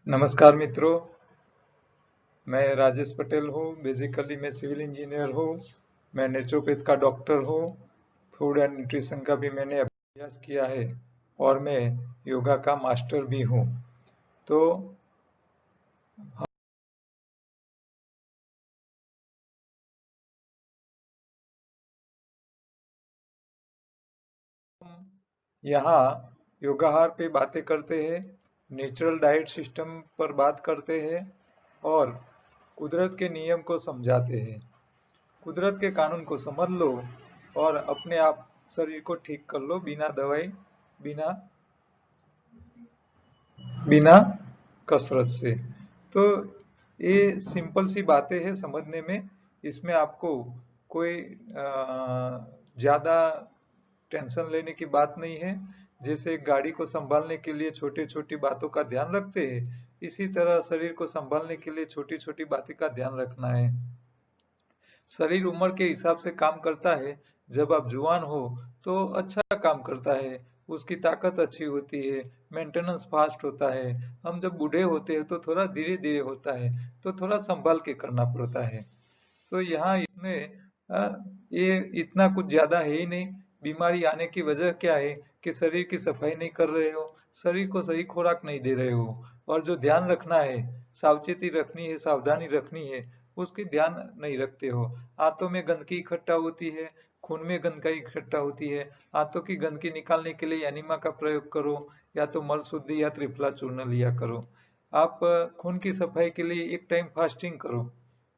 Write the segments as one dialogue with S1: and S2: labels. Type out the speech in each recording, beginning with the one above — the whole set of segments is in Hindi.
S1: नमस्कार मित्रों, मैं राजेश पटेल हूँ। बेसिकली मैं सिविल इंजीनियर हूँ। मैं नेचुरोपैथ का डॉक्टर हूँ। फूड एंड न्यूट्रिशन का भी मैंने अभ्यास किया है और मैं योगा का मास्टर भी हूँ। तो हम यहाँ योगाहार पे बातें करते हैं, नेचुरल डाइट सिस्टम पर बात करते हैं और कुदरत के नियम को समझाते हैं। कुदरत के कानून को समझ लो और अपने आप शरीर को ठीक कर लो बिना दवाई, बिना बिना कसरत से। तो ये सिंपल सी बातें हैं समझने में। इसमें आपको कोई ज्यादा टेंशन लेने की बात नहीं है। जैसे एक गाड़ी को संभालने के लिए छोटी छोटी बातों का ध्यान रखते हैं, इसी तरह शरीर को संभालने के लिए छोटी छोटी बातें का ध्यान रखना है। शरीर उम्र के हिसाब से काम करता है। जब आप जुआन हो तो अच्छा काम करता है, उसकी ताकत अच्छी होती है, मेंटेनेंस फास्ट होता है। हम जब बूढ़े होते हैं तो थोड़ा धीरे धीरे होता है, तो थोड़ा संभाल के करना पड़ता है। तो यहाँ इसमें ये इतना कुछ ज्यादा है ही नहीं। बीमारी आने की वजह क्या है कि शरीर की सफाई नहीं कर रहे हो, शरीर को सही खुराक नहीं दे रहे हो। और जो ध्यान रखना है, सावचेती रखनी है, सावधानी रखनी है, उसकी ध्यान नहीं रखते हो। आंतों में गंदगी इकट्ठा होती है, खून में गंदगी इकट्ठा होती है। आंतों की गंदगी निकालने के लिए एनिमा का प्रयोग करो, या तो मल शुद्धि या त्रिफला चूर्ण लिया करो। आप खून की सफाई के लिए एक टाइम फास्टिंग करो,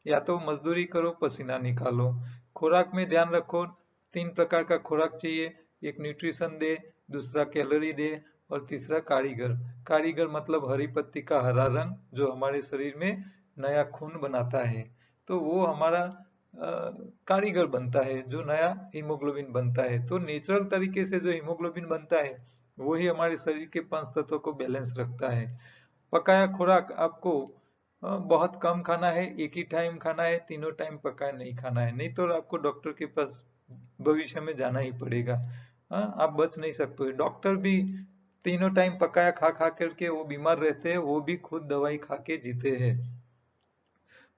S1: या तो मजदूरी करो, पसीना निकालो। खुराक में ध्यान रखो, 3 प्रकार का खुराक चाहिए। एक न्यूट्रिशन दे, दूसरा कैलोरी दे और तीसरा कारीगर। कारीगर मतलब हरी पत्ती का हरा रंग, जो हमारे शरीर में नया खून बनाता है। तो वो हमारा कारीगर बनता है, जो नया हीमोग्लोबिन बनता है। तो नेचुरल तरीके से जो हीमोग्लोबिन बनता है, वही हमारे शरीर के 5 तत्वों को बैलेंस रखता है। पकाया खुराक आपको बहुत कम खाना है, एक ही टाइम खाना है, तीनों टाइम पकाया नहीं खाना है, नहीं तो आपको डॉक्टर के पास भविष्य में जाना ही पड़ेगा। आप बच नहीं सकते हो। डॉक्टर भी तीनों टाइम पकाया खा खा करके वो बीमार रहते हैं, वो भी खुद दवाई खा के जीते हैं।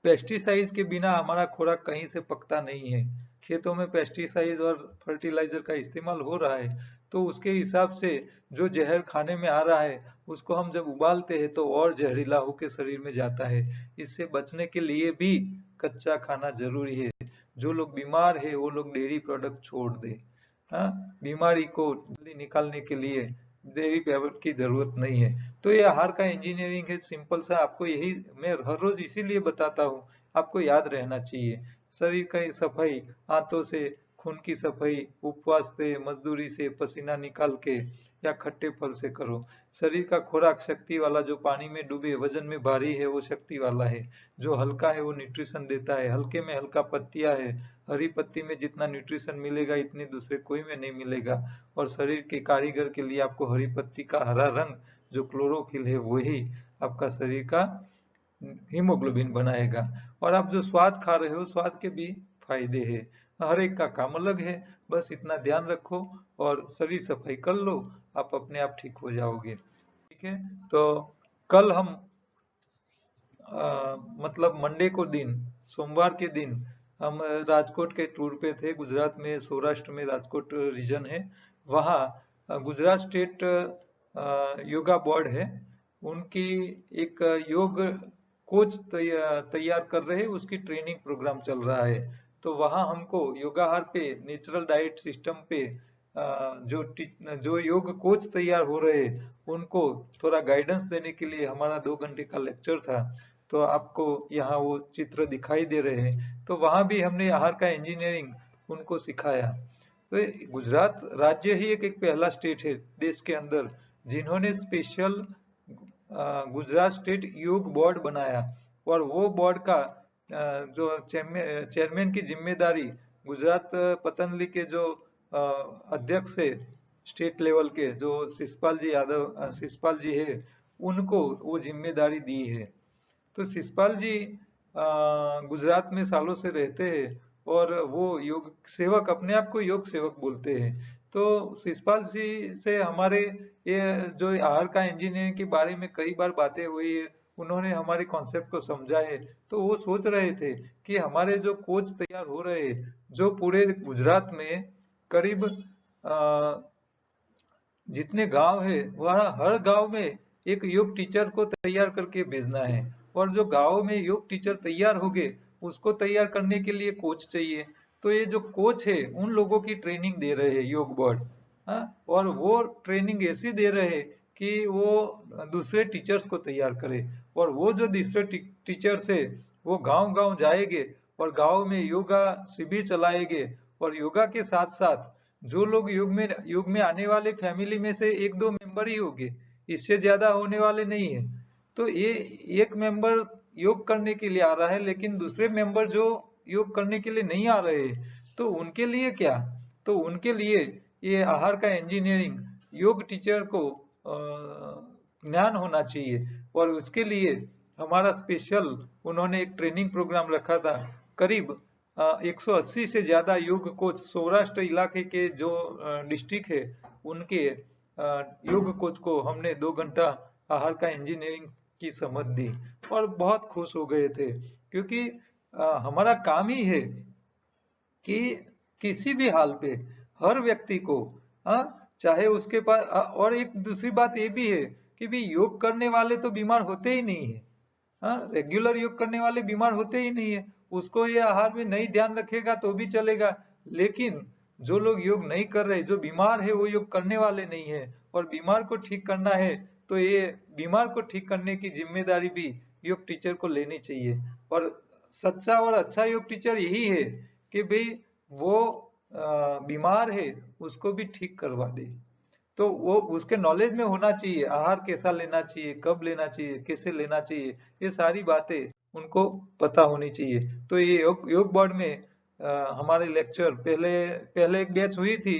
S1: पेस्टिसाइड के बिना हमारा खुराक कहीं से पकता नहीं है। खेतों में पेस्टिसाइड और फर्टिलाइजर का इस्तेमाल हो रहा है, तो उसके हिसाब से जो जहर खाने में आ रहा है, उसको हम जब उबालते हैं तो और जहरीला होकर शरीर में जाता है। इससे बचने के लिए भी कच्चा खाना जरूरी है। जो लोग बीमार है वो लोग डेयरी प्रोडक्ट छोड़ दे। हाँ, बीमारी को जल्दी निकालने के लिए डेयरी प्रोडक्ट की जरूरत नहीं है। तो ये आहार का इंजीनियरिंग है, सिंपल सा। आपको यही मैं हर रोज इसीलिए बताता हूँ, आपको याद रहना चाहिए। शरीर का सफाई, आंतों से खून की सफाई उपवास से, मजदूरी से, पसीना निकाल के या खट्टे फल से करो। शरीर का खुराक शक्ति वाला, जो पानी में डूबे वजन में भारी है वो शक्ति वाला है। जो हल्का है वो न्यूट्रिशन देता है। हल्के में हल्का पत्तियां है, हरी पत्ती में जितना न्यूट्रिशन मिलेगा इतनी दूसरे कोई में नहीं मिलेगा। और शरीर के कारीगर के लिए आपको हरी पत्ती का हरा रंग, जो क्लोरोफिल है, वही आपका शरीर का हीमोग्लोबिन बनाएगा। और आप जो स्वाद खा रहे हो, स्वाद के भी फायदे हैं। हर एक का काम अलग है। बस इतना ध्यान रखो और शरीर सफाई कर लो, आप अपने आप ठीक हो जाओगे। ठीक है। तो कल हम मतलब मंडे को दिन, सोमवार के दिन हम राजकोट के टूर पे थे। गुजरात में, सौराष्ट्र में राजकोट रीजन है। वहाँ गुजरात स्टेट योगा बोर्ड है, उनकी एक योग कोच तैयार कर रहे हैं, उसकी ट्रेनिंग प्रोग्राम चल रहा है। तो वहाँ हमको योगाहार पे, नेचुरल डाइट सिस्टम पे जो योग कोच तैयार हो रहे हैं, उनको थोड़ा गाइडेंस देने के लिए हमारा 2 घंटे का लेक्चर था। तो आपको यहाँ वो चित्र दिखाई दे रहे हैं। तो वहाँ भी हमने आहार का इंजीनियरिंग उनको सिखाया। तो गुजरात राज्य ही एक पहला स्टेट है देश के अंदर जिन्होंने स्पेशल गुजरात स्टेट योग बोर्ड बनाया। और वो बोर्ड का जो चेयरमैन की जिम्मेदारी गुजरात पतंजलि के जो अध्यक्ष है स्टेट लेवल के, जो शिषपाल जी यादव, शिषपाल जी है, उनको वो जिम्मेदारी दी है। तो शिषपाल जी गुजरात में सालों से रहते हैं और वो योग सेवक, अपने आप को योग सेवक बोलते हैं। तो शिषपाल जी से हमारे ये जो आहार का इंजीनियरिंग के बारे में कई बार बातें हुई है, उन्होंने हमारे कॉन्सेप्ट को समझा है। तो वो सोच रहे थे कि हमारे जो कोच तैयार हो रहे हैं, जो पूरे गुजरात में करीब जितने गांव है वहाँ हर गांव में एक योग टीचर को तैयार करके भेजना है। और जो गांव में योग टीचर तैयार हो गए, उसको तैयार करने के लिए कोच चाहिए। तो ये जो कोच है उन लोगों की ट्रेनिंग दे रहे हैं योग बोर्ड। हाँ, और वो ट्रेनिंग ऐसी दे रहे हैं कि वो दूसरे टीचर्स को तैयार करे। और वो जो दूसरे टीचर्स है वो गांव गांव जाएंगे और गांव में योगा शिविर चलाएंगे। और योगा के साथ साथ जो लोग योग में आने वाले फैमिली में से एक दो मेंबर ही होंगे, इससे ज्यादा होने वाले नहीं है। तो ये एक मेंबर योग करने के लिए आ रहा है, लेकिन दूसरे मेंबर जो योग करने के लिए नहीं आ रहे, तो उनके लिए क्या? तो उनके लिए ये आहार का इंजीनियरिंग योग टीचर को ज्ञान होना चाहिए। और उसके लिए हमारा स्पेशल उन्होंने एक ट्रेनिंग प्रोग्राम रखा था। करीब 180 से ज्यादा योग कोच सौराष्ट्र इलाके के जो डिस्ट्रिक्ट है उनके योग कोच को हमने 2 घंटा आहार का इंजीनियरिंग की समझ दी। और बहुत खुश हो गए थे, क्योंकि हमारा काम ही है कि किसी भी हाल पे हर व्यक्ति को, चाहे उसके पास और एक दूसरी बात ये भी है कि भी योग करने वाले तो बीमार होते ही नहीं है। हाँ, रेगुलर योग करने वाले बीमार होते ही नहीं है। उसको ये आहार में नहीं ध्यान रखेगा तो भी चलेगा। लेकिन जो लोग योग नहीं कर रहे, जो बीमार है, वो योग करने वाले नहीं है। और बीमार को ठीक करना है तो ये बीमार को ठीक करने की जिम्मेदारी भी योग टीचर को लेनी चाहिए। और सच्चा और अच्छा योग टीचर यही है कि भाई वो बीमार है उसको भी ठीक करवा दे। तो वो उसके नॉलेज में होना चाहिए, आहार कैसा लेना चाहिए, कब लेना चाहिए, कैसे लेना चाहिए, ये सारी बातें उनको पता होनी चाहिए। तो ये योग बोर्ड में हमारे लेक्चर पहले पहले एक बैच हुई थी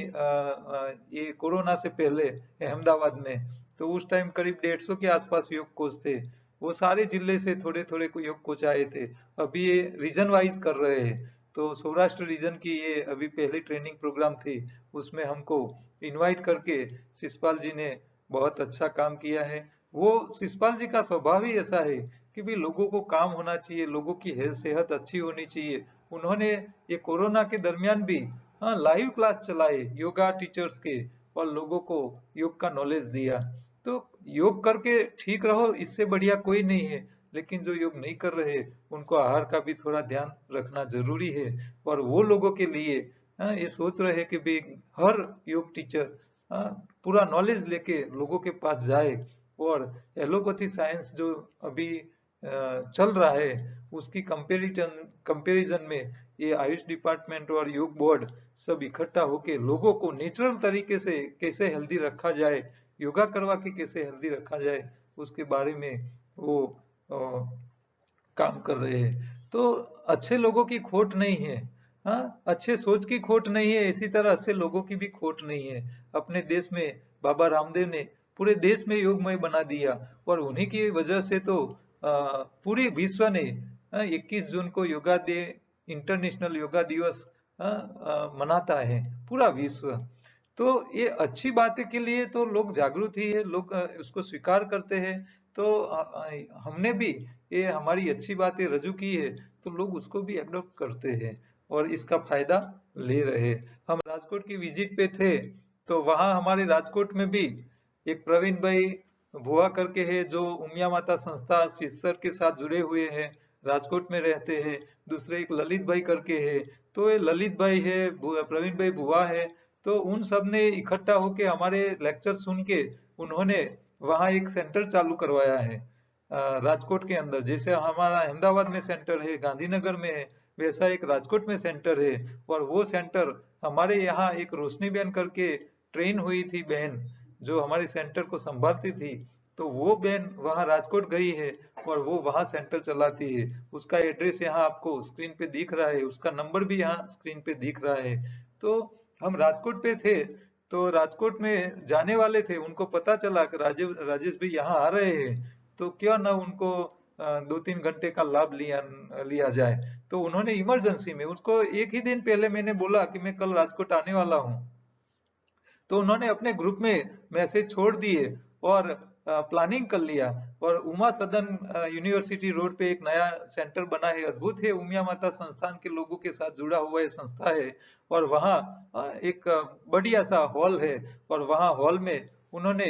S1: ये कोरोना से पहले अहमदाबाद में। तो उस टाइम करीब 150 के आसपास योग कोच थे। वो सारे जिले से थोड़े थोड़े योग कोच आए थे। अभी ये रीजन वाइज कर रहे हैं। तो सौराष्ट्र रीजन की ये अभी पहली ट्रेनिंग प्रोग्राम थी, उसमें हमको इनवाइट करके शिषपाल जी ने बहुत अच्छा काम किया है। वो शिषपाल जी का स्वभाव ही ऐसा है कि भी लोगों को काम होना चाहिए, लोगों की सेहत अच्छी होनी चाहिए। उन्होंने ये कोरोना के दरमियान भी लाइव क्लास चलाए योगा टीचर्स के, और लोगों को योग का नॉलेज दिया। तो योग करके ठीक रहो, इससे बढ़िया कोई नहीं है। लेकिन जो योग नहीं कर रहे उनको आहार का भी थोड़ा ध्यान रखना जरूरी है। और वो लोगों के लिए ये सोच रहे हैं कि भाई हर योग टीचर पूरा नॉलेज लेके लोगों के पास जाए। और एलोपैथी साइंस जो अभी चल रहा है उसकी कंपैरिजन में ये आयुष डिपार्टमेंट और योग बोर्ड सब इकट्ठा होके लोगों को नेचुरल तरीके से कैसे हेल्दी रखा जाए, योगा करवा के कैसे हेल्दी रखा जाए, उसके बारे में वो अ, काम कर रहे हैं। तो अच्छे लोगों की खोट नहीं है। हाँ, अच्छे सोच की खोट नहीं है, इसी तरह अच्छे लोगों की भी खोट नहीं है। अपने देश में बाबा रामदेव ने पूरे देश में योगमय बना दिया। और उन्हीं की वजह से तो पूरे विश्व ने 21 जून को योगा डे, इंटरनेशनल योगा दिवस मनाता है पूरा विश्व। तो ये अच्छी बातें के लिए तो लोग जागरूक ही है, लोग उसको स्वीकार करते हैं। तो हमने भी ये हमारी अच्छी बातें रजू की है, तो लोग उसको भी एडॉप्ट करते हैं और इसका फायदा ले रहे हैं। हम राजकोट की विजिट पे थे, तो वहाँ हमारे राजकोट में भी एक प्रवीण भाई भुआ करके है, जो उमिया माता संस्था सिरसर के साथ जुड़े हुए हैं, राजकोट में रहते हैं। दूसरे एक ललित भाई करके है। तो ये ललित भाई है, प्रवीण भाई भुआ है। तो उन सब ने इकट्ठा होके हमारे लेक्चर सुन के उन्होंने वहाँ एक सेंटर चालू करवाया है राजकोट के अंदर। जैसे हमारा अहमदाबाद में सेंटर है, गांधीनगर में है, वैसा एक राजकोट में सेंटर है। और वो सेंटर हमारे यहाँ एक रोशनी बहन करके ट्रेन हुई थी बहन, जो हमारे सेंटर को संभालती थी। तो वो बहन वहाँ राजकोट गई है और वो वहाँ सेंटर चलाती है। उसका एड्रेस यहाँ आपको स्क्रीन पे दिख रहा है, उसका नंबर भी यहाँ स्क्रीन पे दिख रहा है। तो हम राजकोट पे थे, तो राजकोट में जाने वाले थे, उनको पता चला कि राजेश भाई यहाँ आ रहे हैं, तो क्यों ना उनको 2-3 घंटे का लाभ लिया लिया जाए। तो उन्होंने इमरजेंसी में उसको एक ही दिन पहले मैंने बोला कि मैं कल राजकोट आने वाला हूँ, तो उन्होंने अपने ग्रुप में मैसेज छोड़ दिए और प्लानिंग कर लिया। और उमा सदन यूनिवर्सिटी रोड पे एक नया सेंटर बना है, अद्भुत है, उमिया माता संस्थान के लोगों के साथ जुड़ा हुआ ये संस्था है। और वहाँ एक बढ़िया सा हॉल है, और वहाँ हॉल में उन्होंने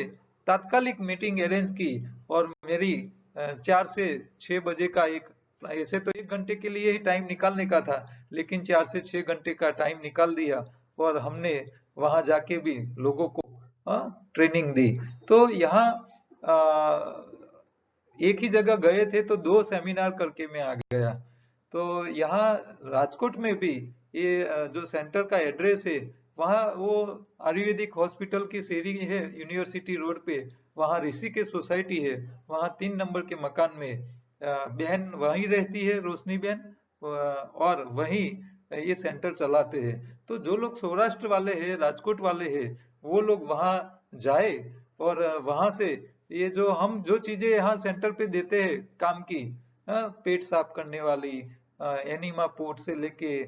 S1: तात्कालिक मीटिंग अरेंज की। और मेरी 4 से 6 बजे का एक, ऐसे तो 1 घंटे के लिए ही टाइम निकालने का था, लेकिन 4 से 6 घंटे का टाइम निकाल दिया, और हमने वहां जाके भी लोगों को ट्रेनिंग दी। तो यहाँ एक ही जगह गए थे तो 2 सेमिनार करके मैं आ गया। तो यहाँ राजकोट में भी ये जो सेंटर का एड्रेस है, वहाँ वो आयुर्वेदिक हॉस्पिटल की सीढ़ी है यूनिवर्सिटी रोड पे, वहाँ ऋषि के सोसाइटी है, वहाँ 3 नंबर के मकान में बहन वहीं रहती है, रोशनी बहन, और वहीं ये सेंटर चलाते हैं। तो जो लोग सौराष्ट्र वाले हैं, राजकोट वाले हैं, वो लोग वहाँ जाए, और वहाँ से ये जो हम जो चीजें यहाँ सेंटर पे देते हैं काम की, पेट साफ करने वाली, एनिमा पोर्ट से लेके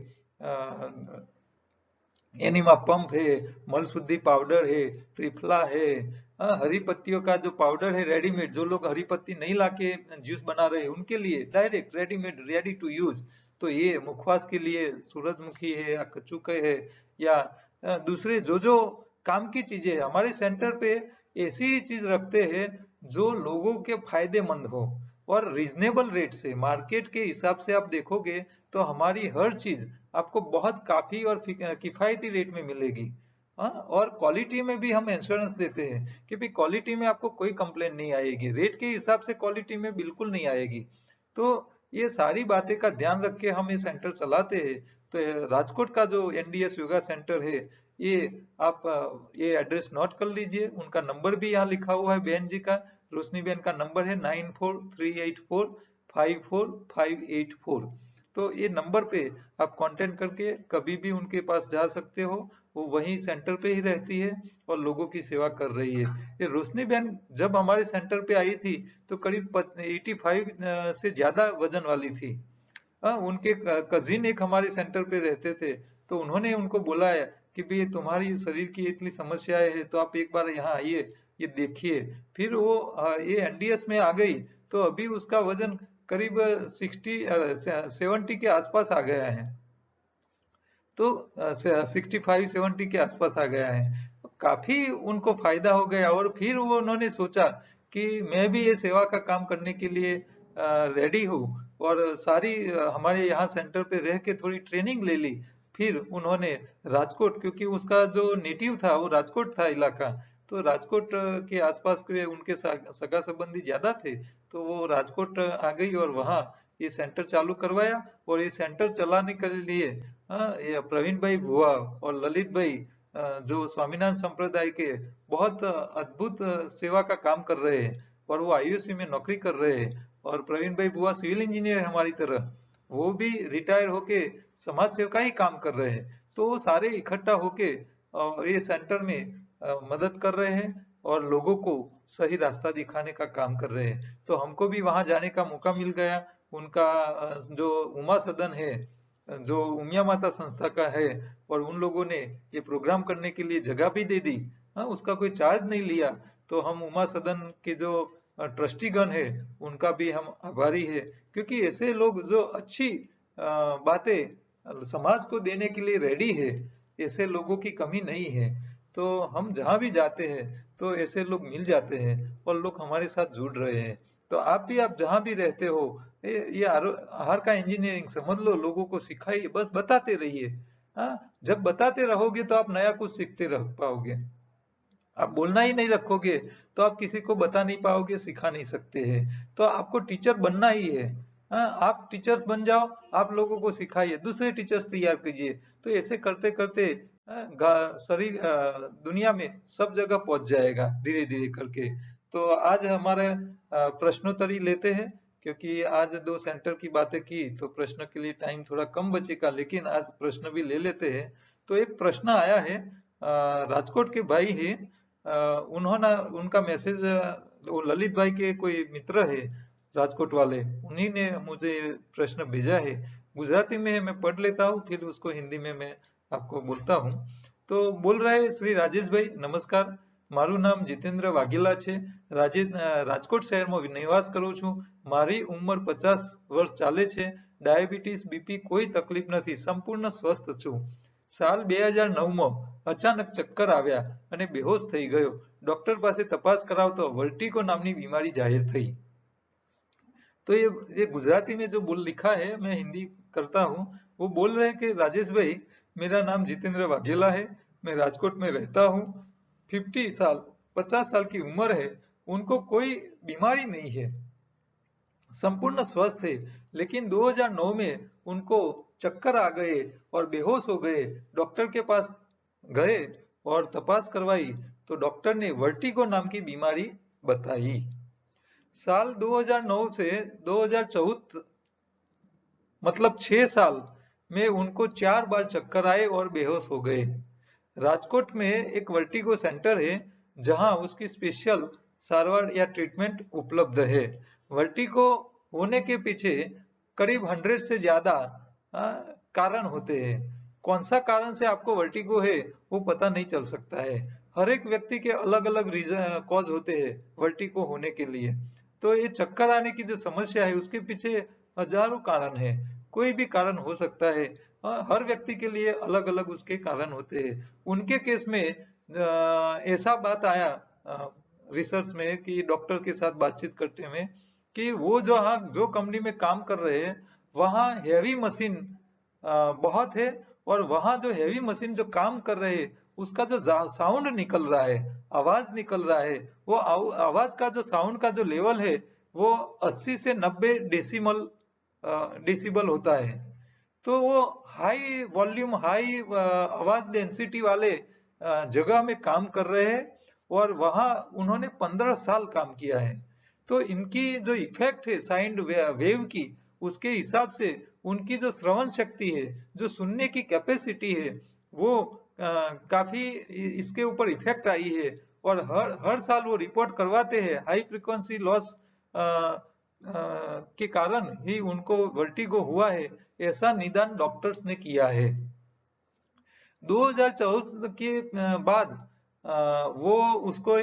S1: एनिमा पंप है, मल शुद्धि पाउडर है, त्रिफला है, हरी पत्तियों का जो पाउडर है रेडीमेड, जो लोग हरी पत्ती नहीं लाके जूस बना रहे हैं उनके लिए direct readymade ready to use. तो ये मुखवास के लिए सूरजमुखी है या कचुके है, या दूसरे जो जो काम की चीजें है, हमारे सेंटर पे ऐसी ही चीज रखते हैं जो लोगों के फायदेमंद हो, और रीजनेबल रेट से, मार्केट के हिसाब से आप देखोगे तो हमारी हर चीज आपको बहुत काफी और किफायती रेट में मिलेगी। हाँ, और क्वालिटी में भी हम इंश्योरेंस देते हैं कि भाई क्वालिटी में आपको कोई कंप्लेन नहीं आएगी, रेट के हिसाब से क्वालिटी में बिल्कुल नहीं आएगी। तो ये सारी बातें का ध्यान रख के हम ये सेंटर चलाते हैं। तो राजकोट का जो एनडीएस योगा सेंटर है, ये आप ये एड्रेस नोट कर लीजिए, उनका नंबर भी यहाँ लिखा हुआ है, बहन जी का, रोशनी बहन का नंबर है 9438454584। तो ये नंबर पे आप कांटेक्ट करके कभी भी उनके पास जा सकते हो, वो वहीं सेंटर पे ही रहती है और लोगों की सेवा कर रही है। ये रोशनी बहन जब हमारे सेंटर पे आई थी तो करीब 85 से ज्यादा वजन वाली थी। उनके कजिन एक हमारे सेंटर पे रहते थे, तो उन्होंने उनको बोला है कि भाई तुम्हारी शरीर की इतनी समस्याएं है तो आप एक बार यहाँ आइए, ये देखिए। फिर वो ये एनडीएस में आ गई, तो अभी उसका वजन करीब 70 के आसपास आ गया है। तो 65-70 के आसपास आ गया है, काफी उनको फायदा हो गया। और फिर वो उन्होंने सोचा कि मैं भी ये सेवा का काम करने के लिए रेडी हूँ, और सारी हमारे यहाँ सेंटर पे रह के थोड़ी ट्रेनिंग ले ली। फिर उन्होंने राजकोट, क्योंकि उसका जो नेटिव था वो राजकोट था इलाका, तो राजकोट के आसपास के उनके सगा संबंधी ज्यादा थे, तो वो राजकोट आ गई और वहाँ ये सेंटर चालू करवाया। और ये सेंटर चलाने के लिए ये प्रवीण भाई भुआ और ललित भाई, जो स्वामीनारायण संप्रदाय के बहुत अद्भुत सेवा का काम कर रहे हैं, और वो आईयूसी में नौकरी कर रहे हैं। और प्रवीण भाई बुआ सिविल इंजीनियर है हमारी तरह, वो भी रिटायर होके समाज सेवा का ही काम कर रहे हैं। तो वो सारे इकट्ठा होके और ये सेंटर में मदद कर रहे हैं, और लोगों को सही रास्ता दिखाने का काम कर रहे हैं। तो हमको भी वहां जाने का मौका मिल गया। उनका जो उमा सदन है, जो उमिया माता संस्था का है, और उन लोगों ने ये प्रोग्राम करने के लिए जगह भी दे दी। हाँ, उसका कोई चार्ज नहीं लिया। तो हम उमा सदन के जो ट्रस्टीगण है उनका भी हम आभारी है, क्योंकि ऐसे लोग जो अच्छी बातें समाज को देने के लिए रेडी है, ऐसे लोगों की कमी नहीं है। तो हम जहाँ भी जाते हैं तो ऐसे लोग मिल जाते हैं, और लोग हमारे साथ जुड़ रहे हैं। तो आप भी, आप जहाँ भी रहते हो, ये आहार का इंजीनियरिंग समझ लो, लोगों को सिखाइए, बस बताते रहिए। हाँ, जब बताते रहोगे तो आप नया कुछ सीखते रह पाओगे। आप बोलना ही नहीं रखोगे तो आप किसी को बता नहीं पाओगे, सिखा नहीं सकते हैं। तो आपको टीचर बनना ही है। हाँ, आप टीचर्स बन जाओ, आप लोगों को सिखाइए, दूसरे टीचर्स तैयार कीजिए। तो ऐसे करते करते शरीर दुनिया में सब जगह पहुंच जाएगा धीरे धीरे करके। तो आज हमारे प्रश्नोत्तरी लेते हैं, क्योंकि आज 2 सेंटर की बातें की तो प्रश्न के लिए टाइम थोड़ा कम बचेगा, लेकिन आज प्रश्न भी ले लेते हैं। तो एक प्रश्न आया है, राजकोट के भाई है, उन्होंने, उनका मैसेज, वो ललित भाई के कोई मित्र है राजकोट वाले, उन्हीं ने मुझे प्रश्न भेजा है। गुजराती में मैं पढ़ लेता हूँ, फिर उसको हिंदी में मैं आपको बोलता हूँ। तो बोल रहे श्री राजेश भाई नमस्कार, મારું નામ જીતેન્દ્ર વાઘેલા છે, રાજકોટ શહેરમાં નિવાસ કરું છું, મારી ઉંમર 50 વર્ષ ચાલે છે, ડાયાબિટીસ બીપી કોઈ તકલીફ નથી, સંપૂર્ણ સ્વસ્થ છું. સાલ 2009માં અચાનક ચક્કર આવ્યા અને બેહોશ થઈ ગયો, ડોક્ટર પાસે તપાસ કરાવતો વર્ટિગો નામની બીમારી જાહેર થઈ. तो ये गुजराती में जो बोल लिखा है, मैं हिंदी करता हूँ. वो बोल रहे हैं कि राजेश भाई, मेरा नाम जितेंद्र वाघेला है, मैं राजकोट में रहता हूँ, 50 साल की उम्र है, उनको कोई बीमारी नहीं है, संपूर्ण स्वस्थ है, लेकिन 2009 में उनको चक्कर आ गए और बेहोश हो गए. डॉक्टर के पास गए और तपास करवाई तो डॉक्टर ने वर्टिगो नाम की बीमारी बताई. साल 2009 से 2014 मतलब 6 साल में उनको 4 बार चक्कर आए और बेहोश हो गए. राजकोट में एक वर्टिगो सेंटर है जहां उसकी स्पेशल सारवार या ट्रीटमेंट उपलब्ध है. वर्टिगो होने के पीछे करीब 100 से ज्यादा कारण होते हैं. कौन सा कारण से आपको वर्टिगो है वो पता नहीं चल सकता है. हर एक व्यक्ति के अलग अलग रीजन कॉज होते हैं वर्टिगो होने के लिए. तो ये चक्कर आने की जो समस्या है उसके पीछे हजारों कारण है, कोई भी कारण हो सकता है. हर व्यक्ति के लिए अलग अलग उसके कारण होते हैं. उनके केस में ऐसा बात आया रिसर्च में कि डॉक्टर के साथ बातचीत करते हुए कि वो जो कंपनी में काम कर रहे हैं वहाँ हैवी मशीन बहुत है, और वहाँ जो हैवी मशीन जो काम कर रहे हैं उसका जो साउंड निकल रहा है, आवाज निकल रहा है, वो आवाज का जो साउंड का जो लेवल है वो 80 से 90 डेसिबल होता है. तो वो हाई वॉल्यूम हाई आवाज डेंसिटी वाले जगह में काम कर रहे हैं, और वहां उन्होंने 15 साल काम किया है. तो इनकी जो इफेक्ट है साउंड वेव की, उसके हिसाब से उनकी जो श्रवण शक्ति है, जो सुनने की कैपेसिटी है, वो काफी इसके ऊपर इफेक्ट आई है. और हर साल वो रिपोर्ट करवाते हैं हाई फ्रीक्वेंसी लॉस के कारण ही उनको वर्टिगो हुआ है, ऐसा निदान डॉक्टर्स ने किया है. 2014 के बाद वो उसको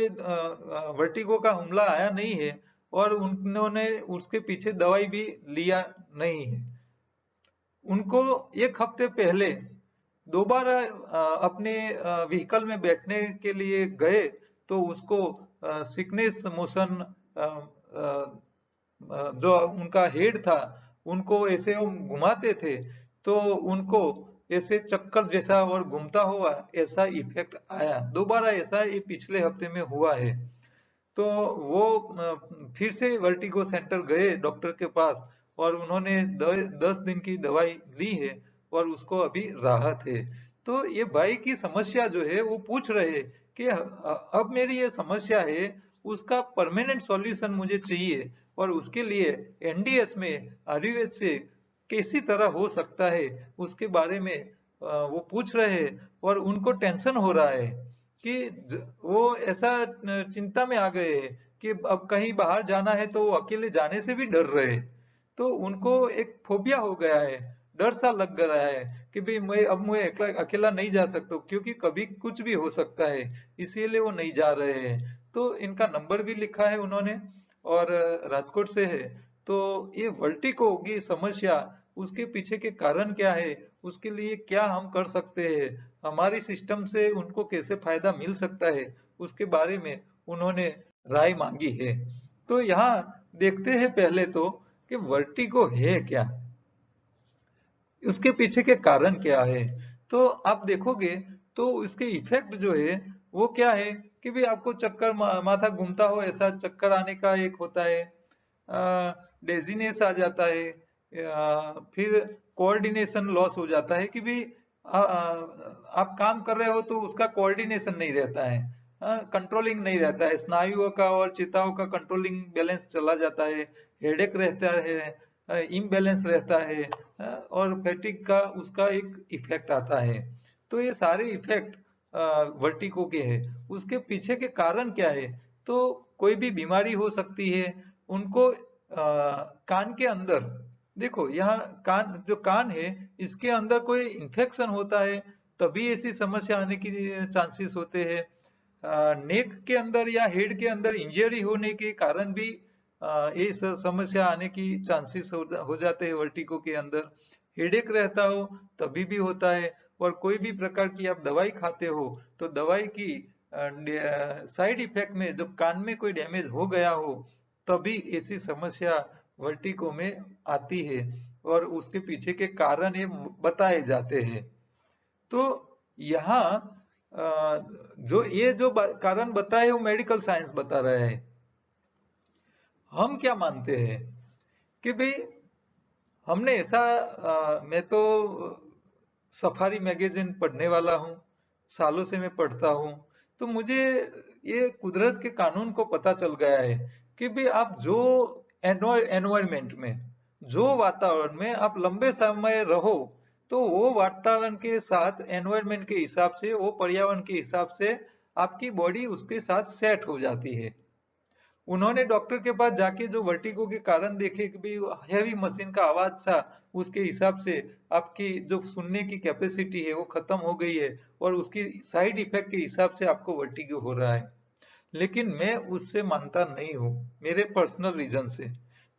S1: वर्टिगो का हमला आया नहीं है, और उन्होंने उसके पीछे दवाई भी लिया नहीं है. उनको एक हफ्ते पहले दोबारा अपने व्हीकल में बैठने के लिए गए तो उसको सिकनेस मोशन, जो उनका हेड था उनको ऐसे घुमाते थे तो उनको ऐसे चक्कर जैसा और घूमता हुआ ऐसा इफेक्ट आया. दोबारा ऐसा ये पिछले हफ्ते में हुआ है. तो वो फिर से वर्टिगो सेंटर गए डॉक्टर के पास, और उन्होंने 10 दिन की दवाई ली है और उसको अभी राहत है. तो ये भाई की समस्या जो है वो पूछ रहे हैं कि अब मेरी ये समस्या है, उसका परमानेंट सॉल्यूशन मुझे चाहिए, और उसके लिए एनडीएस में आयुर्वेद से कैसी तरह हो सकता है उसके बारे में वो पूछ रहे हैं. और उनको टेंशन हो रहा है कि वो ऐसा चिंता में आ गए हैं कि अब कहीं बाहर जाना है तो वो अकेले जाने से भी डर रहे हैं. तो उनको एक फोबिया हो गया है, डर सा लग गया है कि भाई मैं अकेला नहीं जा सकता क्योंकि कभी कुछ भी हो सकता है, इसीलिए वो नहीं जा रहे हैं. तो इनका नंबर भी लिखा है उन्होंने, और राजकोट से है. तो ये वर्टिगो की समस्या, उसके पीछे के कारण क्या है, उसके लिए क्या हम कर सकते हैं, हमारी सिस्टम से उनको कैसे फायदा मिल सकता है, उसके बारे में उन्होंने राय मांगी है. तो यहाँ देखते हैं पहले तो कि वर्टिगो है क्या, उसके पीछे के कारण क्या है. तो आप देखोगे तो उसके इफेक्ट जो है वो क्या है कि भी आपको चक्कर, माथा घूमता हो ऐसा चक्कर आने का एक होता है, डेजीनेस आ जाता है, फिर कोऑर्डिनेशन लॉस हो जाता है कि भी आप काम कर रहे हो तो उसका कोऑर्डिनेशन नहीं रहता है, कंट्रोलिंग नहीं रहता है, स्नायुओं का और चेताओं का कंट्रोलिंग बैलेंस चला जाता है, हेडेक रहता है, इम्बैलेंस रहता है, और फैटिक का उसका एक इफेक्ट आता है. तो ये सारे इफेक्ट वर्टिगो के हैं. उसके पीछे के कारण क्या है, तो कोई भी बीमारी हो सकती है. उनको कान के अंदर देखो, यहाँ कान जो कान है इसके अंदर कोई इन्फेक्शन होता है तभी ऐसी समस्या आने की चांसेस होते हैं। नेक के अंदर या हेड के अंदर इंजरी होने के कारण भी ये समस्या आने की चांसेस हो जाते हैं वर्टिको के अंदर। हेडेक रहता हो तभी भी होता है। और कोई भी प्रकार की आप दवाई खाते हो तो दवाई की साइड इफेक्ट में जब कान में कोई डैमेज हो गया हो तभी ऐसी समस्या वर्टिको में आती है और उसके पीछे के कारण ये बताए जाते हैं। तो यहाँ जो कारण बताए वो मेडिकल साइंस बता रहा है। हम क्या मानते हैं कि भाई हमने ऐसा मैं तो सफारी मैगजीन पढ़ने वाला हूँ, सालों से मैं पढ़ता हूँ। तो मुझे ये कुदरत के कानून को पता चल गया है कि भाई आप जो एनवायरमेंट में, जो वातावरण में आप लंबे समय रहो, तो वो वातावरण के साथ, एनवायरमेंट के हिसाब से, वो पर्यावरण के हिसाब से आपकी बॉडी उसके साथ सेट हो जाती है। उन्होंने डॉक्टर के पास जाके जो वर्टिगो के कारण देखे कि भाई हैवी मशीन का आवाज था, उसके हिसाब से आपकी जो सुनने की कैपेसिटी है वो खत्म हो गई है और उसकी साइड इफेक्ट के हिसाब से आपको वर्टिगो हो रहा है। लेकिन मैं उससे मानता नहीं हूँ, मेरे पर्सनल रीजन से।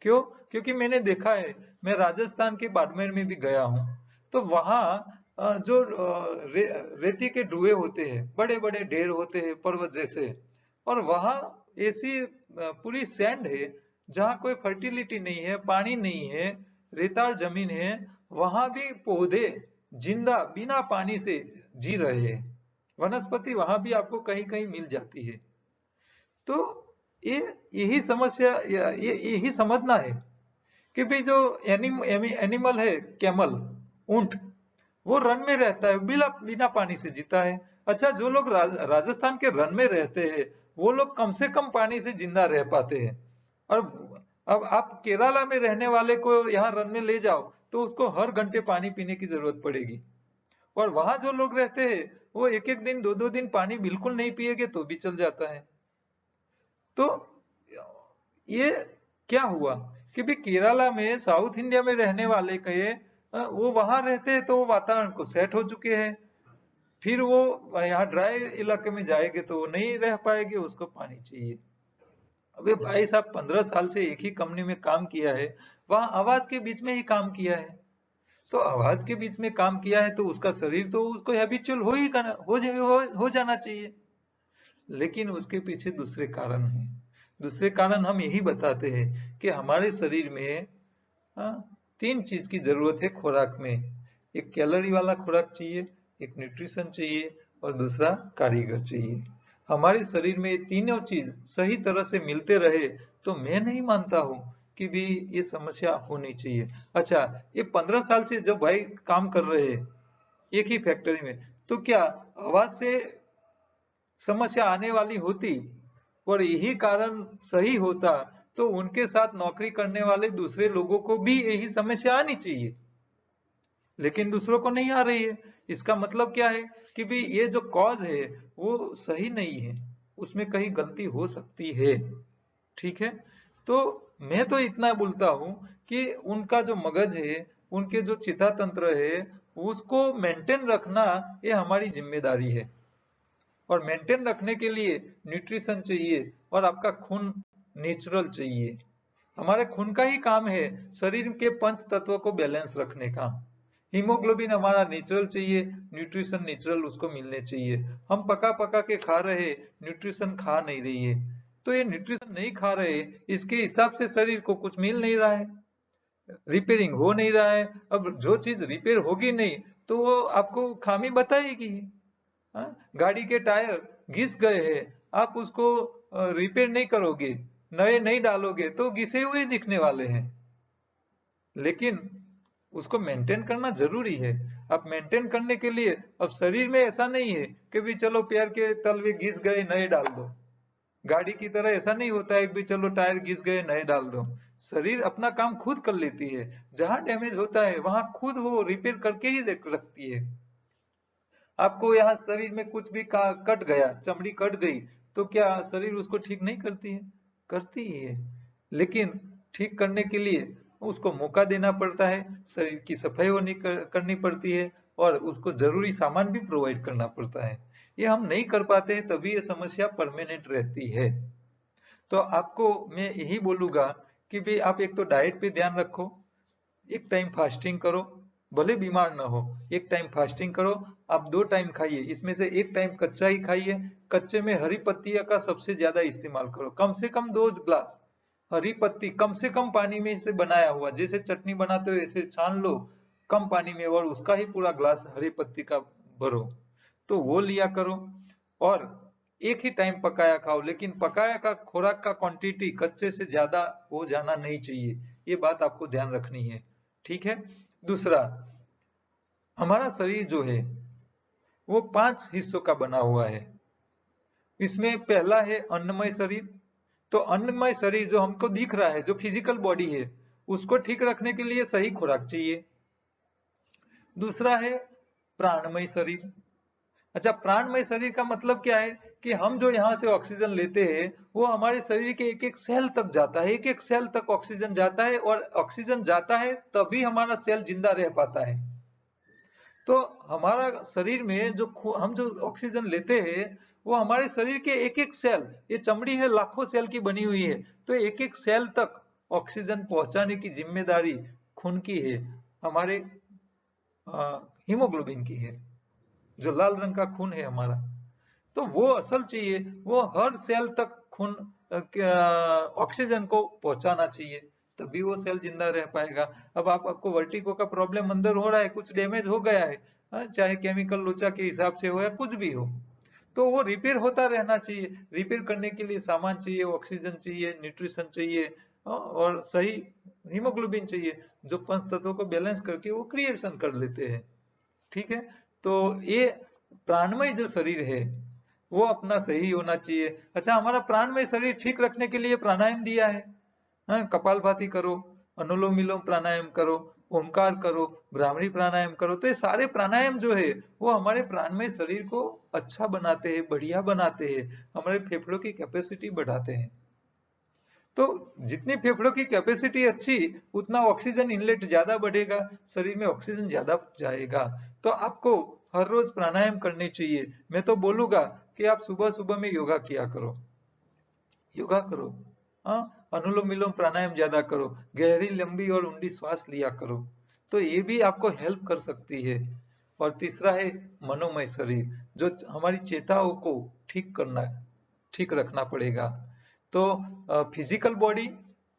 S1: क्यों? क्योंकि मैंने देखा है, मैं राजस्थान के बाड़मेर में भी गया हूँ। तो वहाँ जो रेती के ड्रुए होते हैं, बड़े बड़े ढेर होते हैं पर्वत जैसे, और वहाँ ऐसी पूरी सैंड है जहाँ कोई फर्टिलिटी नहीं है, पानी नहीं है, रेताल जमीन है। वहां भी पौधे जिंदा बिना पानी से जी रहे हैं। वनस्पति वहां भी आपको कहीं कहीं मिल जाती है। तो ये यही समस्या, यही समझना है कि भाई जो एनिमल है, कैमल, ऊंट, वो रन में रहता है, बिना बिना पानी से जीता है। अच्छा, जो लोग राजस्थान के रन में रहते हैं वो लोग कम से कम पानी से जिंदा रह पाते हैं। और अब आप केरला में रहने वाले को यहाँ रन में ले जाओ तो उसको हर घंटे पानी पीने की जरूरत पड़ेगी। और वहां जो लोग रहते हैं वो एक एक दिन, दो दो दिन पानी बिल्कुल नहीं पिएंगे तो भी चल जाता है। तो ये क्या हुआ कि भी केरला में, साउथ इंडिया में रहने वाले के वो वहां रहते हैं तो वो वातावरण को सेट हो चुके हैं। फिर वो यहाँ ड्राई इलाके में जाएंगे तो वो नहीं रह पाएंगे, उसको पानी चाहिए। अबे भाई साहब, 15 साल से एक ही कंपनी में काम किया है, वहां आवाज के बीच में ही काम किया है। तो आवाज के बीच में काम किया है तो उसका शरीर तो उसको हैबिचुअल हो ही हो जाना चाहिए। लेकिन उसके पीछे दूसरे कारण हैं। दूसरे कारण हम यही बताते हैं कि हमारे शरीर में तीन चीज की जरूरत है खुराक में। एक कैलोरी वाला खुराक चाहिए, एक न्यूट्रिशन चाहिए और दूसरा कारीगर चाहिए। हमारे शरीर में ये तीनों चीज सही तरह से मिलते रहे तो मैं नहीं मानता हूं कि भी ये समस्या होनी चाहिए। अच्छा, ये 15 साल से जब भाई काम कर रहे हैं एक ही फैक्ट्री में, तो क्या आवाज से समस्या आने वाली होती? और यही कारण सही होता तो उनके साथ नौकरी करने वाले दूसरे लोगों को भी यही समस्या आनी चाहिए। लेकिन दूसरों को नहीं आ रही है। इसका मतलब क्या है कि भी ये जो कॉज है वो सही नहीं है, उसमें कहीं गलती हो सकती है। ठीक है? तो मैं तो इतना बोलता हूं कि उनका जो मगज है, उनके जो चिता तंत्र है, उसको मेंटेन रखना ये हमारी जिम्मेदारी है। और मेंटेन रखने के लिए न्यूट्रिशन चाहिए और आपका खून नेचुरल चाहिए। हमारे खून का ही काम है शरीर के पंच तत्व को बैलेंस रखने का। हीमोग्लोबिन हमारा नेचुरल चाहिए, न्यूट्रिशन नेचुरल उसको मिलने चाहिए। हम पका पका के खा रहे, न्यूट्रिशन खा नहीं रही है। तो ये न्यूट्रिशन नहीं खा रहे, इसके हिसाब से शरीर को कुछ मिल नहीं रहा है, रिपेयरिंग हो नहीं रहा है। अब जो चीज रिपेयर होगी नहीं तो वो आपको खामी बताएगी। हाँ? गाड़ी के टायर घिस गए हैं, आप उसको रिपेयर नहीं करोगे, नए नहीं डालोगे तो घिसे हुए दिखने वाले हैं। लेकिन उसको मेंटेन करना जरूरी है। अब मेंटेन करने के लिए, अब शरीर में ऐसा नहीं है कि भी चलो पैर के तलवे घिस गए नए डाल दो। गाड़ी की तरह ऐसा नहीं होता है कि भी चलो टायर घिस गए नए डाल दो। शरीर अपना काम खुद कर लेती है। जहां डैमेज होता है वहां खुद वो रिपेयर करके ही रखती है। आपको यहाँ शरीर में कुछ भी कट गया, चमड़ी कट गई, तो क्या शरीर उसको ठीक नहीं करती है? करती ही है। लेकिन ठीक करने के लिए उसको मौका देना पड़ता है, शरीर की सफाई करनी पड़ती है, और उसको जरूरी सामान भी प्रोवाइड करना पड़ता है। ये हम नहीं कर पाते हैं, तभी ये समस्या परमानेंट रहती है। तो आपको मैं यही बोलूंगा कि भाई आप एक तो डाइट पे ध्यान रखो, एक टाइम फास्टिंग करो, भले बीमार ना हो, एक टाइम फास्टिंग करो। आप 2 टाइम खाइए, इसमें से एक टाइम कच्चा ही खाइए। कच्चे में हरी पत्तियां का सबसे ज्यादा इस्तेमाल करो, कम से कम 2 ग्लास हरी पत्ती, कम से कम पानी में से बनाया हुआ, जैसे चटनी बनाते हो ऐसे छान लो कम पानी में, और उसका ही पूरा ग्लास हरी पत्ती का भरो, तो वो लिया करो। और एक ही टाइम पकाया खाओ, लेकिन पकाया का खुराक का क्वांटिटी कच्चे से ज्यादा हो जाना नहीं चाहिए, ये बात आपको ध्यान रखनी है। ठीक है। दूसरा, हमारा शरीर जो है वो 5 हिस्सों का बना हुआ है। इसमें पहला है अन्नमय शरीर। तो अन्नमय शरीर जो हमको दिख रहा है, जो फिजिकल बॉडी है, उसको ठीक रखने के लिए सही खुराक चाहिए। दूसरा है प्राणमय शरीर। अच्छा, प्राणमय शरीर का मतलब क्या है कि हम जो यहाँ से ऑक्सीजन लेते हैं वो हमारे शरीर के एक एक सेल तक जाता है, एक एक सेल तक ऑक्सीजन जाता है, और ऑक्सीजन जाता है तभी हमारा सेल जिंदा रह पाता है। तो हमारा शरीर में जो हम जो ऑक्सीजन लेते हैं वो हमारे शरीर के एक एक सेल, ये चमड़ी है लाखों सेल की बनी हुई है, तो एक एक सेल तक ऑक्सीजन पहुंचाने की जिम्मेदारी खून की है, हमारे हीमोग्लोबिन की है, जो लाल रंग का खून है हमारा। तो वो असल चाहिए, वो हर सेल तक खून ऑक्सीजन को पहुंचाना चाहिए, तभी वो सेल जिंदा रह पाएगा। अब आपको वर्टिगो का प्रॉब्लम अंदर हो रहा है, कुछ डैमेज हो गया है, चाहे केमिकल लोचा के हिसाब से हो या कुछ भी हो, तो वो रिपेयर होता रहना चाहिए। रिपेयर करने के लिए सामान चाहिए, ऑक्सीजन चाहिए, न्यूट्रिशन चाहिए, और सही हीमोग्लोबिन चाहिए, जो 5 तत्वों को बैलेंस करके वो क्रिएशन कर लेते हैं। ठीक है। तो ये प्राणमय जो शरीर है वो अपना सही होना चाहिए। अच्छा, हमारा प्राणमय शरीर ठीक रखने के लिए प्राणायाम दिया है। हाँ, कपालभाति करो, अनुलोम विलोम प्राणायाम करो, ओमकार करो, भ्रामरी प्राणायाम करो, तो ये सारे प्राणायाम जो है वो हमारे प्राणमय शरीर को अच्छा बनाते हैं, बढ़िया बनाते हैं, हमारे फेफड़ों की कैपेसिटी बढ़ाते हैं। तो जितनी फेफड़ों की कैपेसिटी अच्छी, उतना ऑक्सीजन इनलेट ज्यादा बढ़ेगा, शरीर में ऑक्सीजन ज्यादा जाएगा। तो आपको हर रोज प्राणायाम करनी चाहिए। मैं तो बोलूंगा कि आप सुबह सुबह में योगा किया करो, योगा करो। हाँ, अनुलोम विलोम प्राणायाम ज्यादा करो, गहरी लंबी और ऊंडी श्वास लिया करो, तो ये भी आपको हेल्प कर सकती है। और तीसरा है मनोमय शरीर, जो हमारी चेताओं को ठीक करना, ठीक रखना पड़ेगा। तो फिजिकल बॉडी,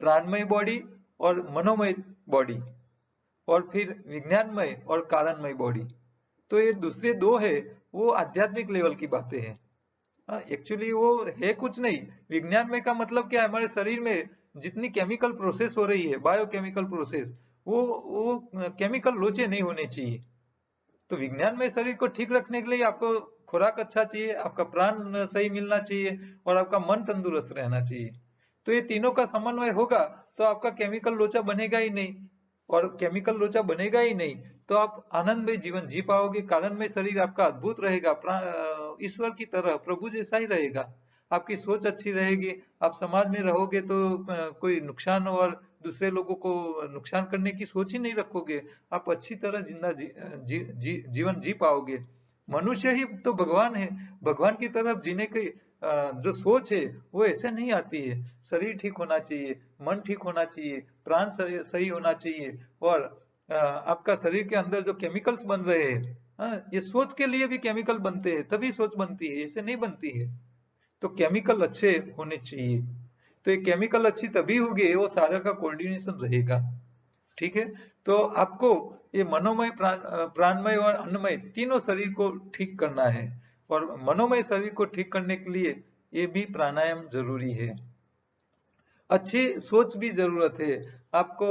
S1: प्राणमय बॉडी और मनोमय बॉडी, और फिर विज्ञानमय और कारणमय बॉडी। तो ये दूसरे दो है, वो आध्यात्मिक लेवल की बातें हैं। एक्चुअली वो है कुछ नहीं। विज्ञान में का मतलब क्या है, हमारे शरीर में जितनी केमिकल प्रोसेस हो रही है, बायोकेमिकल प्रोसेस, वो केमिकल लोचे नहीं होने चाहिए। तो विज्ञान में शरीर को ठीक रखने के लिए आपको खुराक अच्छा चाहिए, आपका प्राण सही मिलना चाहिए, और आपका मन तंदुरुस्त रहना चाहिए। तो ये तीनों का समन्वय होगा तो आपका केमिकल लोचा बनेगा ही नहीं, और केमिकल लोचा बनेगा ही नहीं तो आप आनंदमय जीवन जी पाओगे। कारण में शरीर आपका अद्भुत रहेगा, ईश्वर की तरह, प्रभु जैसा ही रहेगा। आपकी सोच अच्छी रहेगी, आप समाज में रहोगे तो कोई नुकसान और दूसरे लोगों को नुकसान करने की सोच ही नहीं रखोगे। आप अच्छी तरह जिंदा जीवन जी पाओगे। मनुष्य ही तो भगवान है, भगवान की तरफ जीने की जो सोच है वो ऐसे नहीं आती है। शरीर ठीक होना चाहिए, मन ठीक होना चाहिए, प्राण सही होना चाहिए, और आपका शरीर के अंदर जो केमिकल्स बन रहे हैं, ये सोच के लिए भी केमिकल बनते हैं, तभी सोच बनती है, ऐसे नहीं बनती है। तो केमिकल अच्छे होने चाहिए। तो ये केमिकल अच्छी तभी होगी, वो सारा का कोऑर्डिनेशन रहेगा। ठीक है। तो आपको ये मनोमय, प्राणमय और अन्नमय तीनों शरीर को ठीक करना है, और मनोमय शरीर को ठीक करने के लिए ये भी प्राणायाम जरूरी है। अच्छी सोच भी जरूरत है आपको,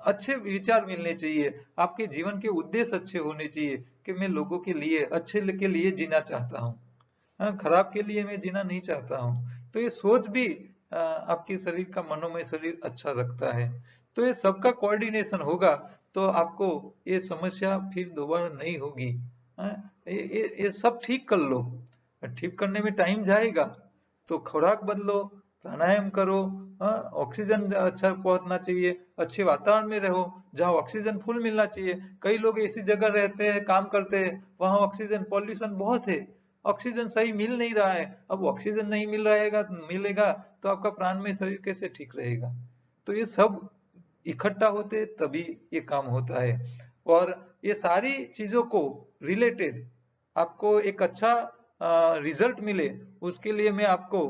S1: अच्छे विचार मिलने चाहिए, आपके जीवन के उद्देश्य अच्छे होने चाहिए कि मैं लोगों के लिए, अच्छे के लिए जीना चाहता हूँ, हाँ, खराब के लिए मैं जीना नहीं चाहता हूँ। तो ये सोच भी आपके शरीर का, मनोमय शरीर अच्छा रखता है। तो ये सबका कोऑर्डिनेशन होगा तो आपको ये समस्या फिर दोबारा नहीं होगी। हाँ, ये सब ठीक कर लो। ठीक करने में टाइम जाएगा, तो खुराक बदलो, प्राणायाम करो, ऑक्सीजन अच्छा पहुंचना चाहिए, अच्छे वातावरण में रहो जहाँ ऑक्सीजन फुल मिलना चाहिए। कई लोग ऐसी जगह रहते हैं, काम करते हैं, वहाँ ऑक्सीजन पॉल्यूशन बहुत है, ऑक्सीजन सही मिल नहीं रहा है। अब ऑक्सीजन नहीं मिलेगा तो आपका प्राणमय शरीर कैसे ठीक रहेगा? तो ये सब इकट्ठा होते तभी ये काम होता है। और ये सारी चीजों को रिलेटेड आपको एक अच्छा रिजल्ट मिले, उसके लिए मैं आपको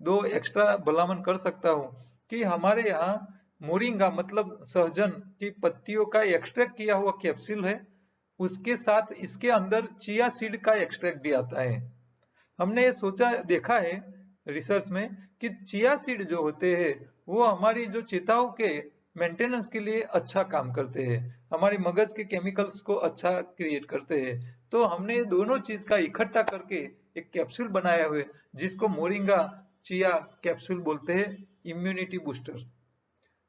S1: दो एक्स्ट्रा भलामन कर सकता हूँ कि हमारे यहाँ मोरिंगा मतलब सहजन की पत्तियों का एक्सट्रैक्ट किया हुआ कैप्सूल है, उसके साथ इसके अंदर चिया सीड का एक्सट्रैक्ट भी आता है। हमने ये सोचा देखा है रिसर्च में कि चिया सीड जो होते हैं वो हमारी जो चेताओं के मेंटेनेंस के लिए अच्छा काम करते हैं, हमारी मगज के केमिकल्स को अच्छा क्रिएट करते हैं। तो हमने दोनों चीज का इकट्ठा करके एक कैप्सूल बनाया हुआ है जिसको मोरिंगा चिया कैप्सूल बोलते हैं, इम्यूनिटी बूस्टर।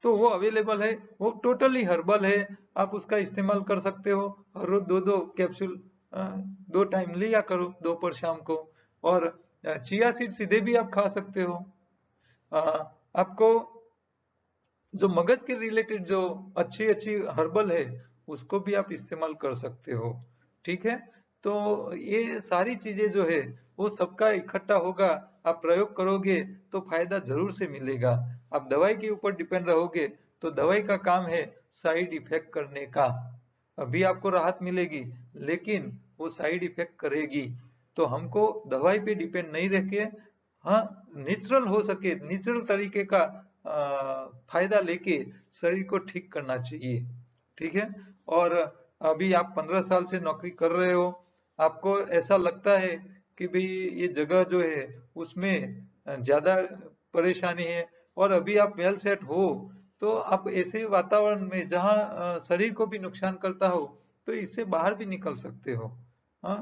S1: तो वो अवेलेबल है, वो टोटली हर्बल है, आप उसका इस्तेमाल कर सकते हो। हर रोज दो दो कैप्सूल दो टाइम लिया करो, दोपहर शाम को। और चिया सीड सीधे भी आप खा सकते हो। अ, आपको जो मगज के रिलेटेड जो अच्छी अच्छी हर्बल है उसको भी आप इस्तेमाल कर सकते हो। ठीक है, तो ये सारी चीजें जो है वो सबका इकट्ठा होगा, आप प्रयोग करोगे तो फायदा जरूर से मिलेगा। आप दवाई के ऊपर डिपेंड रहोगे तो दवाई का काम है साइड इफेक्ट करने का। अभी आपको राहत मिलेगी लेकिन वो साइड इफेक्ट करेगी। तो हमको दवाई पे डिपेंड नहीं रह के, हाँ, नेचुरल हो सके नेचुरल तरीके का फायदा लेके शरीर को ठीक करना चाहिए। ठीक है। और अभी आप 15 साल से नौकरी कर रहे हो, आपको ऐसा लगता है कि भाई ये जगह जो है उसमें ज्यादा परेशानी है, और अभी आप वेल सेट हो, तो आप ऐसे वातावरण में जहाँ शरीर को भी नुकसान करता हो तो इससे बाहर भी निकल सकते हो। हाँ,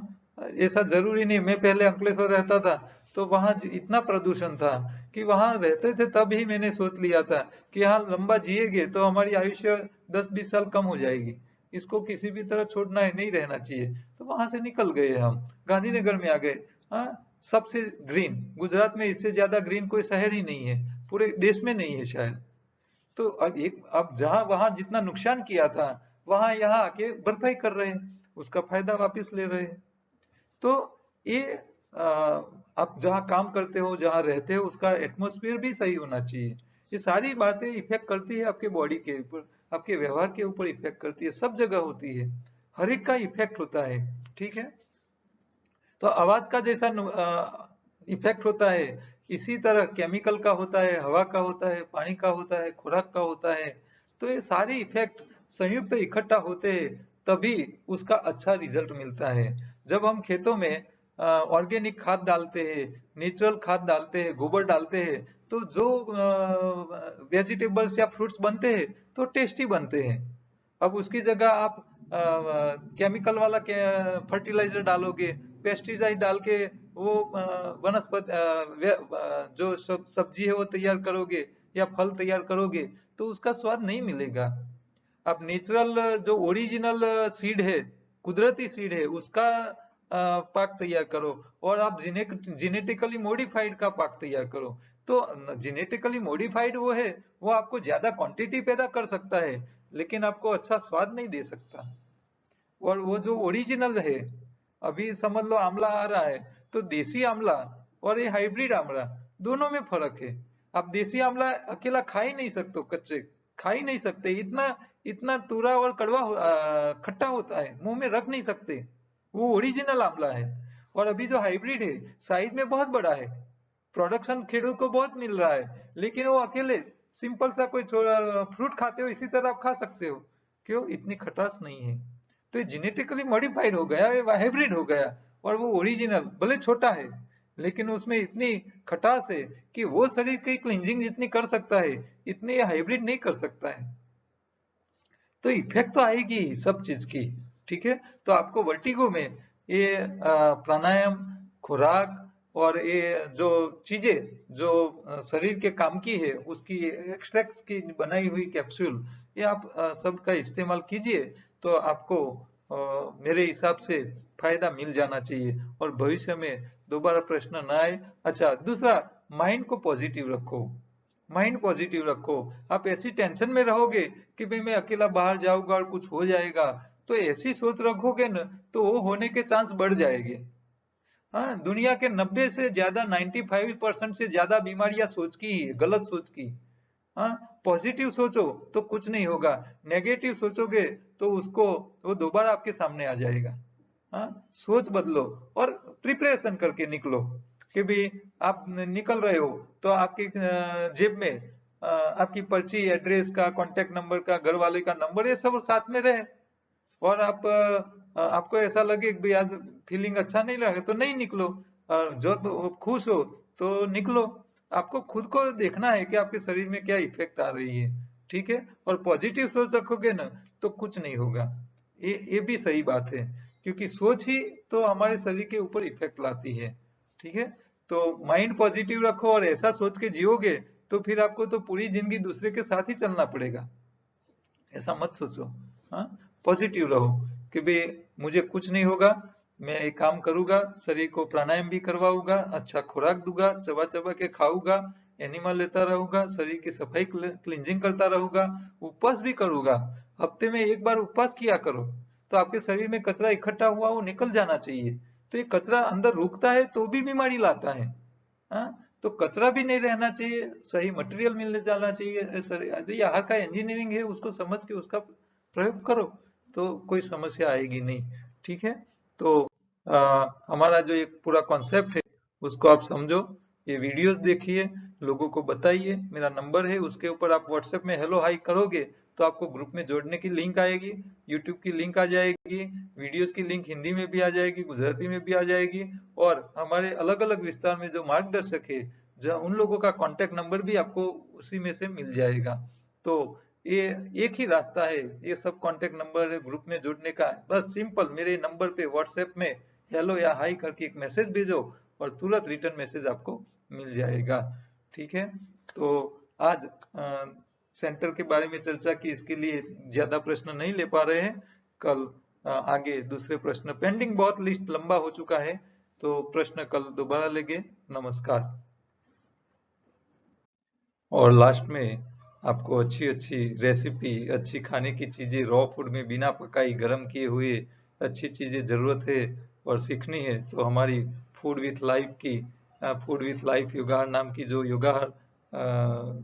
S1: ऐसा जरूरी नहीं। मैं पहले अंकलेश्वर रहता था तो वहां इतना प्रदूषण था कि वहां रहते थे, तब ही मैंने सोच लिया था कि यहाँ लंबा जिएगे तो हमारी आयुष्य 10-20 साल कम हो जाएगी, इसको किसी भी तरह छोड़ना है, नहीं रहना चाहिए। तो वहां से निकल गए, हम गांधीनगर में आ गए। हाँ, सबसे ग्रीन गुजरात में, इससे ज्यादा ग्रीन कोई शहर ही नहीं है, पूरे देश में नहीं है शायद। तो अब जहां वहां जितना नुकसान किया था वहां यहाँ आके भरपाई कर रहे हैं, उसका फायदा वापस ले रहे हैं। तो ये आप जहाँ काम करते हो, जहाँ रहते हो, उसका एटमोसफियर भी सही होना चाहिए। ये सारी बातें इफेक्ट करती है आपके बॉडी के ऊपर, आपके व्यवहार के ऊपर इफेक्ट करती है, सब जगह होती है, हर एक का इफेक्ट होता है। ठीक है। तो आवाज का जैसा इफेक्ट होता है, इसी तरह केमिकल का होता है, हवा का होता है, पानी का होता है, खुराक का होता है। तो ये सारे इफेक्ट संयुक्त इकट्ठा होते हैं तभी उसका अच्छा रिजल्ट मिलता है। जब हम खेतों में ऑर्गेनिक खाद डालते हैं, नेचुरल खाद डालते हैं, गोबर डालते हैं, तो जो वेजिटेबल्स या फ्रूट्स बनते हैं तो टेस्टी बनते हैं। अब उसकी जगह आप केमिकल वाला फर्टिलाइजर डालोगे, पेस्टिसाइड डाल के वो वनस्पति जो सब्जी है वो तैयार करोगे या फल तैयार करोगे तो उसका स्वाद नहीं मिलेगा। आप नेचुरल जो ओरिजिनल सीड है, कुदरती सीड है, उसका पाक तैयार करो, और आप जेनेटिकली मॉडिफाइड का पाक तैयार करो। तो जेनेटिकली मॉडिफाइड वो है, वो आपको ज्यादा क्वांटिटी पैदा कर सकता है लेकिन आपको अच्छा स्वाद नहीं दे सकता। और वो जो ओरिजिनल है, अभी समझ लो आंवला आ रहा है, तो देसी आंवला और ये हाइब्रिड आंवला, दोनों में फर्क है। आप देसी आंवला अकेला खा ही नहीं सकते, कच्चे खा ही नहीं सकते, इतना इतना तुरा और कड़वा खट्टा होता है, मुंह में रख नहीं सकते। वो ओरिजिनल आंवला है। और अभी जो हाइब्रिड है, साइज में बहुत बड़ा है, प्रोडक्शन खेडूत को बहुत मिल रहा है, लेकिन वो अकेले सिंपल सा कोई फ्रूट खाते हो इसी तरह आप खा सकते हो, क्यों? इतनी खटास नहीं है। तो ये जेनेटिकली मॉडिफाइड हो गया, ये हाइब्रिड हो गया। और वो ओरिजिनल भले छोटा है लेकिन उसमें इतनी खटास है कि वो शरीर की क्लींजिंग जितनी कर सकता है इतनी ये हाइब्रिड नहीं कर सकता है। तो इफेक्ट तो आएगी सब चीज की। ठीक है। तो आपको वर्टिगो में ये प्राणायाम, खुराक और ये जो चीजें जो शरीर के काम की है उसकी एक्सट्रैक्ट की बनाई हुई कैप्सूल, ये आप सबका इस्तेमाल कीजिए तो आपको मेरे हिसाब से फायदा मिल जाना चाहिए और भविष्य में दोबारा प्रश्न ना आए। अच्छा, दूसरा, माइंड को पॉजिटिव रखो। माइंड पॉजिटिव रखो। आप ऐसी टेंशन में रहोगे कि भाई मैं अकेला बाहर जाऊंगा और कुछ हो जाएगा, तो ऐसी सोच रखोगे न, तो वो होने के चांस बढ़ जाएंगे। हाँ, दुनिया के 90 से ज्यादा 95% से ज्यादा बीमारियां सोच की ही है, गलत सोच की। हाँ, पॉजिटिव सोचो तो कुछ नहीं होगा, नेगेटिव सोचोगे तो उसको वो दोबारा आपके सामने आ जाएगा। हाँ, सोच बदलो और प्रिपरेशन करके निकलो कि भी आप निकल रहे हो तो आपकी जेब में आपकी पर्ची, एड्रेस का, कांटेक्ट नंबर का, घर वाले का नंबर, ये सब साथ में रहे। और आप आपको ऐसा लगे कि भाई आज फीलिंग अच्छा नहीं लगे तो नहीं निकलो, और जो तो खुश हो तो निकलो। आपको खुद को देखना है कि आपके शरीर में क्या इफेक्ट आ रही है। ठीक है, और पॉजिटिव सोच रखोगे ना तो कुछ नहीं होगा। ये भी सही बात है, क्योंकि सोच ही तो हमारे शरीर के ऊपर इफेक्ट लाती है। ठीक है, तो माइंड पॉजिटिव रखो और ऐसा सोच के जियोगे तो फिर आपको तो पूरी जिंदगी दूसरे के साथ ही चलना पड़ेगा। ऐसा मत सोचो। हाँ, पॉजिटिव रहो कि भाई मुझे कुछ नहीं होगा, मैं एक काम करूंगा, शरीर को प्राणायाम भी करवाऊंगा, अच्छा खुराक दूंगा, चबा चबा के खाऊंगा, एनिमल लेता रहूंगा, शरीर की सफाई क्लींजिंग करता रहूंगा, उपवास भी करूंगा। हफ्ते में एक बार उपवास किया करो, तो आपके शरीर में कचरा इकट्ठा हुआ वो निकल जाना चाहिए। तो ये कचरा अंदर रुकता है तो भी बीमारी लाता है। हाँ, तो कचरा भी नहीं रहना चाहिए, सही मटेरियल मिलने जाना चाहिए। जो ये आहार का इंजीनियरिंग है उसको समझ के उसका प्रयोग करो तो कोई समस्या आएगी नहीं। ठीक है, तो हमारा जो एक पूरा कॉन्सेप्ट है उसको आप समझो, ये वीडियोस देखिए, लोगों को बताइए। मेरा नंबर है, उसके ऊपर आप व्हाट्सएप में हेलो हाई करोगे तो आपको ग्रुप में जोड़ने की लिंक आएगी, यूट्यूब की लिंक आ जाएगी, वीडियोस की लिंक हिंदी में भी आ जाएगी, गुजराती में भी आ जाएगी, और हमारे अलग अलग विस्तार में जो मार्गदर्शक है, जो उन लोगों का कांटेक्ट नंबर भी आपको उसी में से मिल जाएगा। तो ये एक ही रास्ता है, ये सब कांटेक्ट नंबर है ग्रुप में जुड़ने का। बस सिंपल मेरे नंबर पे व्हाट्सएप में हेलो या हाई करके एक मैसेज भेजो और तुरंत रिटर्न मैसेज आपको मिल जाएगा। ठीक है, तो आज सेंटर के बारे में चर्चा की, इसके लिए ज्यादा प्रश्न नहीं ले पा रहे हैं। कल आगे दूसरे प्रश्न पेंडिंग, बहुत लिस्ट लंबा हो चुका है, तो प्रश्न कल दोबारा लेंगे। नमस्कार। और लास्ट में आपको अच्छी अच्छी रेसिपी, अच्छी खाने की चीजें, रॉ फूड में बिना पकाई गर्म किए हुए अच्छी चीजें जरूरत है और सीखनी है, तो हमारी फूड विथ लाइफ की, फूड विथ लाइफ योगाहार नाम की जो योगाहार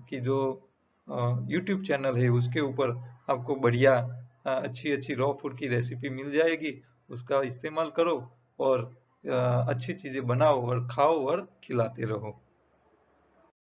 S1: की जो यूट्यूब चैनल है उसके ऊपर आपको बढ़िया अच्छी अच्छी रॉ फूड की रेसिपी मिल जाएगी। उसका इस्तेमाल करो और अच्छी चीजें बनाओ और खाओ और खिलाते रहो।